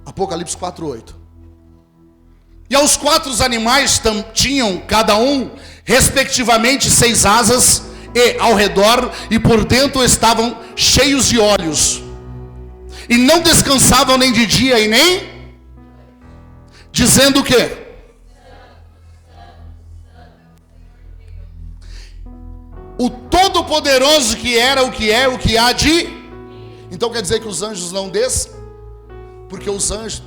Apocalipse 4:8. E aos 4 animais tinham cada um, respectivamente, 6 asas, e ao redor e por dentro estavam cheios de olhos, e não descansavam nem de dia e nem, dizendo o quê? O Todo-Poderoso que era, o que é, o que há de... Então quer dizer que os anjos não descem? Porque os anjos,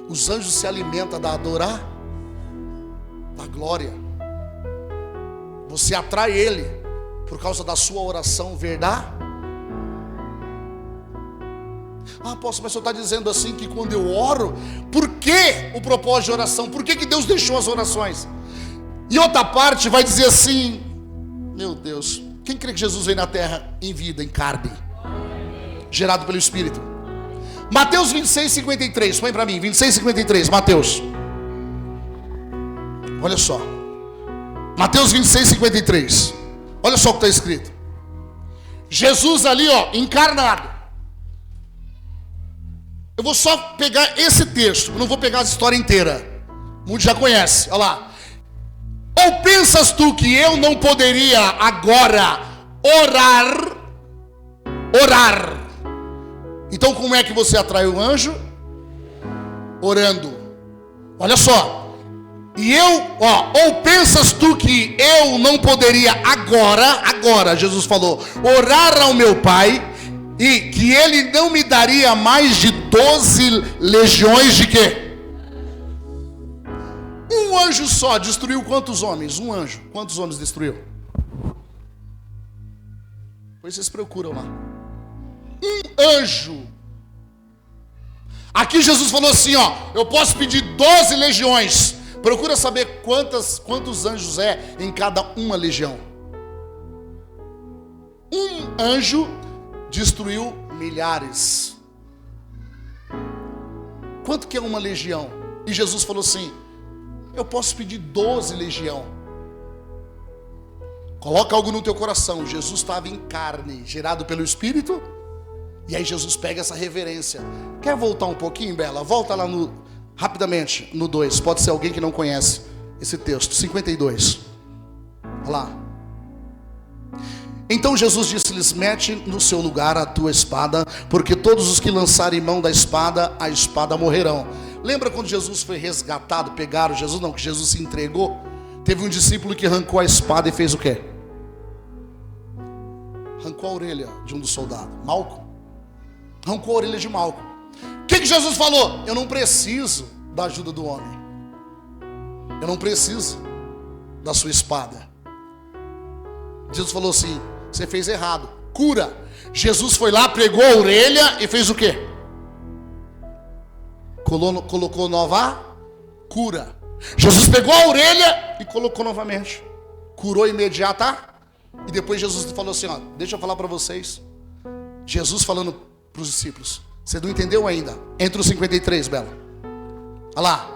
os anjos se alimentam da adorar, da glória. Você atrai ele por causa da sua oração verdade. Apóstolo, mas o senhor está dizendo assim que quando eu oro, por que o propósito de oração? Por que Deus deixou as orações? E outra parte vai dizer assim, meu Deus, quem crê que Jesus veio na terra em vida, em carne, gerado pelo Espírito? Mateus 26:53, põe para mim, 26:53, Mateus. Olha só, Mateus 26:53, olha só o que está escrito. Jesus ali, ó, encarnado. Eu vou só pegar esse texto, não vou pegar a história inteira, muitos já conhecem, olha lá. Ou pensas tu que eu não poderia agora orar? Então como é que você atrai o anjo? Orando. Olha só. E eu, ou pensas tu que eu não poderia agora, Jesus falou, orar ao meu Pai, e que ele não me daria mais de 12 legiões de quê? Um anjo só destruiu quantos homens? Um anjo, quantos homens destruiu? Depois vocês procuram lá. Um anjo. Aqui Jesus falou assim, ó, eu posso pedir 12 legiões. Procura saber quantos anjos é em cada uma legião. Um anjo destruiu milhares. Quanto que é uma legião? E Jesus falou assim, eu posso pedir 12 legião. Coloca algo no teu coração. Jesus estava em carne, gerado pelo Espírito. E aí Jesus pega essa reverência. Quer voltar um pouquinho, Bela? Volta lá rapidamente no 2. Pode ser alguém que não conhece esse texto. 52. Olha lá. Então Jesus disse-lhes, mete no seu lugar a tua espada, porque todos os que lançarem mão da espada, a espada morrerão. Lembra quando Jesus foi resgatado, pegaram Jesus? Não, que Jesus se entregou. Teve um discípulo que arrancou a espada e fez o quê? Arrancou a orelha de um dos soldados, Malco. Arrancou a orelha de Malco. O que Jesus falou? Eu não preciso da ajuda do homem. Eu não preciso da sua espada. Jesus falou assim, você fez errado, cura. Jesus foi lá, pregou a orelha e fez o quê? Colocou nova cura. Jesus pegou a orelha e colocou novamente. Curou imediata. E depois Jesus falou assim, ó, deixa eu falar para vocês. Jesus falando para os discípulos. Você não entendeu ainda? Entre os 53, Bela. Olha lá.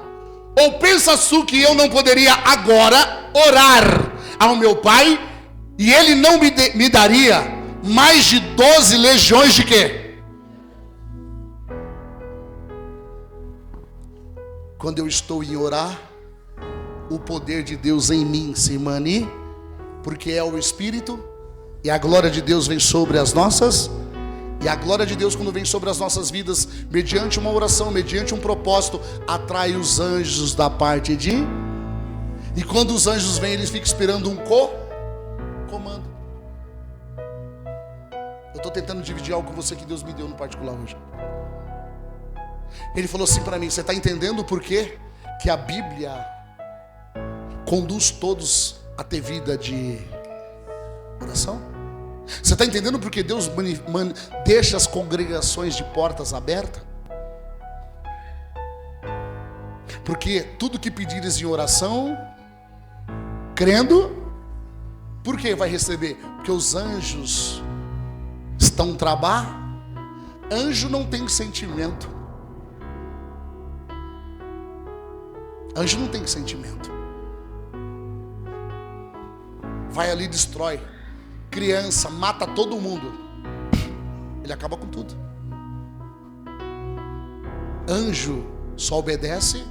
Ou pensas tu que eu não poderia agora orar ao meu Pai, e ele não me daria mais de 12 legiões de quê? Quando eu estou em orar, o poder de Deus em mim se mani, porque é o Espírito, e a glória de Deus vem sobre as nossas, e a glória de Deus quando vem sobre as nossas vidas, mediante uma oração, mediante um propósito, atrai os anjos da parte de, e quando os anjos vêm, eles ficam esperando um comando. Eu estou tentando dividir algo com você que Deus me deu no particular hoje. Ele falou assim para mim, você está entendendo por quê que a Bíblia conduz todos a ter vida de oração? Você está entendendo por que Deus deixa as congregações de portas abertas? Porque tudo que pedires em oração, crendo, por que vai receber? Porque os anjos estão trabalhando. Anjo não tem sentimento. Anjo não tem sentimento. Vai ali e destrói. Criança, mata todo mundo. Ele acaba com tudo. Anjo só obedece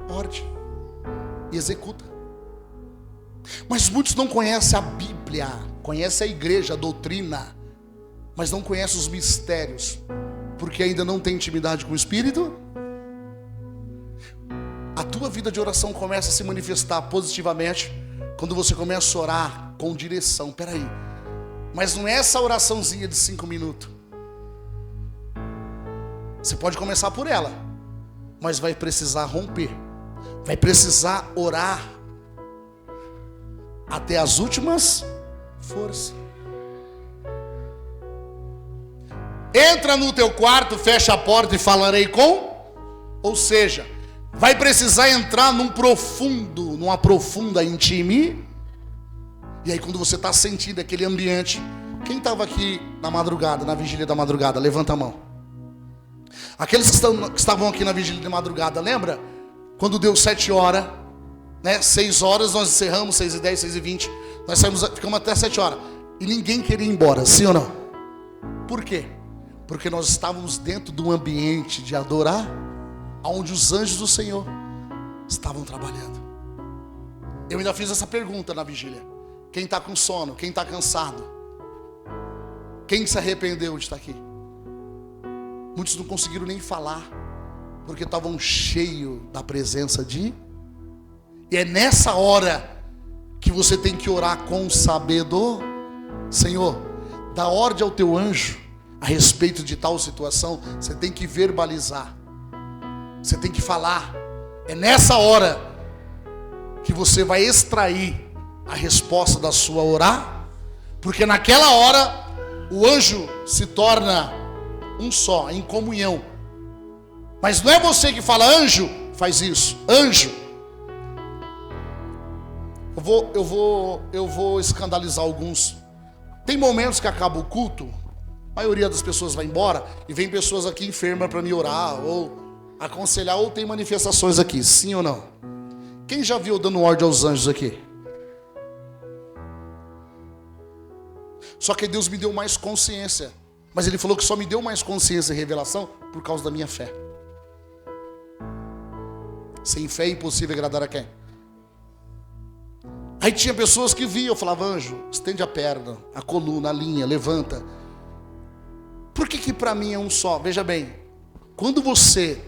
ordem e executa. Mas muitos não conhecem a Bíblia, conhecem a igreja, a doutrina, mas não conhecem os mistérios, porque ainda não tem intimidade com o Espírito. A tua vida de oração começa a se manifestar positivamente quando você começa a orar com direção. Peraí, mas não é essa oraçãozinha de 5 minutos. Você pode começar por ela, mas vai precisar romper, vai precisar orar até as últimas forças. Entra no teu quarto, fecha a porta e falarei com. Ou seja, vai precisar entrar numa profunda intimidade. E aí quando você está sentindo aquele ambiente. Quem estava aqui na madrugada, na vigília da madrugada? Levanta a mão. Aqueles que estavam aqui na vigília da madrugada, lembra? Quando deu 7 horas, né? 6 horas nós encerramos, 6h10, 6h20. Nós ficamos até 7 horas. E ninguém queria ir embora, sim ou não? Por quê? Porque nós estávamos dentro de um ambiente de adorar, onde os anjos do Senhor estavam trabalhando. Eu ainda fiz essa pergunta na vigília. Quem está com sono? Quem está cansado? Quem se arrependeu de estar aqui? Muitos não conseguiram nem falar, porque estavam cheios da presença de... E é nessa hora que você tem que orar com sabedoria. Senhor, dá ordem ao teu anjo a respeito de tal situação. Você tem que verbalizar, você tem que falar. É nessa hora que você vai extrair a resposta da sua oração, porque naquela hora o anjo se torna um só, em comunhão. Mas não é você que fala, anjo, faz isso, anjo. Eu vou escandalizar alguns. Tem momentos que acaba o culto, a maioria das pessoas vai embora e vem pessoas aqui enfermas para me orar ou aconselhar, ou tem manifestações aqui, sim ou não? Quem já viu dando ordem aos anjos aqui? Só que Deus me deu mais consciência, mas Ele falou que só me deu mais consciência e revelação por causa da minha fé. Sem fé é impossível agradar a quem? Aí tinha pessoas que viam, eu falava, anjo, estende a perna, a coluna, a linha, levanta. Por que para mim é um só? Veja bem, quando você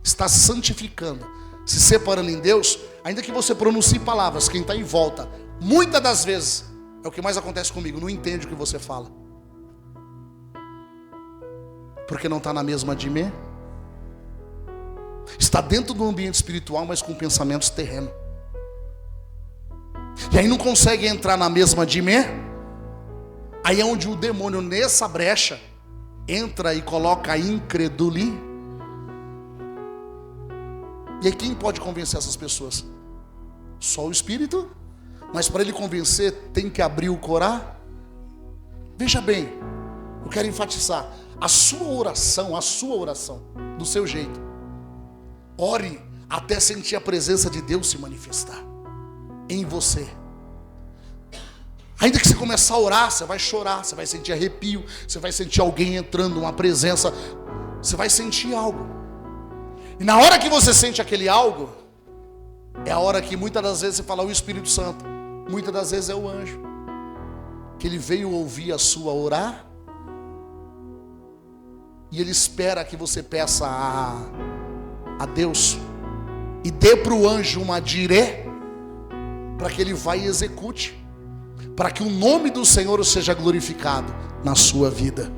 está se santificando, se separando em Deus, ainda que você pronuncie palavras, quem está em volta, muitas das vezes, é o que mais acontece comigo, não entende o que você fala. Porque não está na mesma dimensão. Está dentro do ambiente espiritual, mas com pensamentos terrenos. E aí não consegue entrar na mesma dimensão. Aí é onde o demônio, nessa brecha, entra e coloca a incredulidade. E aí quem pode convencer essas pessoas? Só o Espírito. Mas para ele convencer, tem que abrir o coração. Veja bem, eu quero enfatizar. A sua oração, do seu jeito. Ore até sentir a presença de Deus se manifestar em você. Ainda que você começar a orar, você vai chorar, você vai sentir arrepio, você vai sentir alguém entrando, uma presença, você vai sentir algo. E na hora que você sente aquele algo, é a hora que muitas das vezes você fala o Espírito Santo, muitas das vezes é o anjo, que ele veio ouvir a sua oração, e ele espera que você peça a Deus, e dê para o anjo uma direção, para que ele vá e execute, para que o nome do Senhor seja glorificado na sua vida.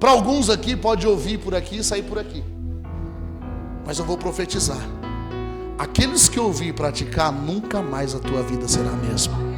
Para alguns aqui pode ouvir por aqui e sair por aqui, mas eu vou profetizar: aqueles que ouvir e praticar, nunca mais a tua vida será a mesma.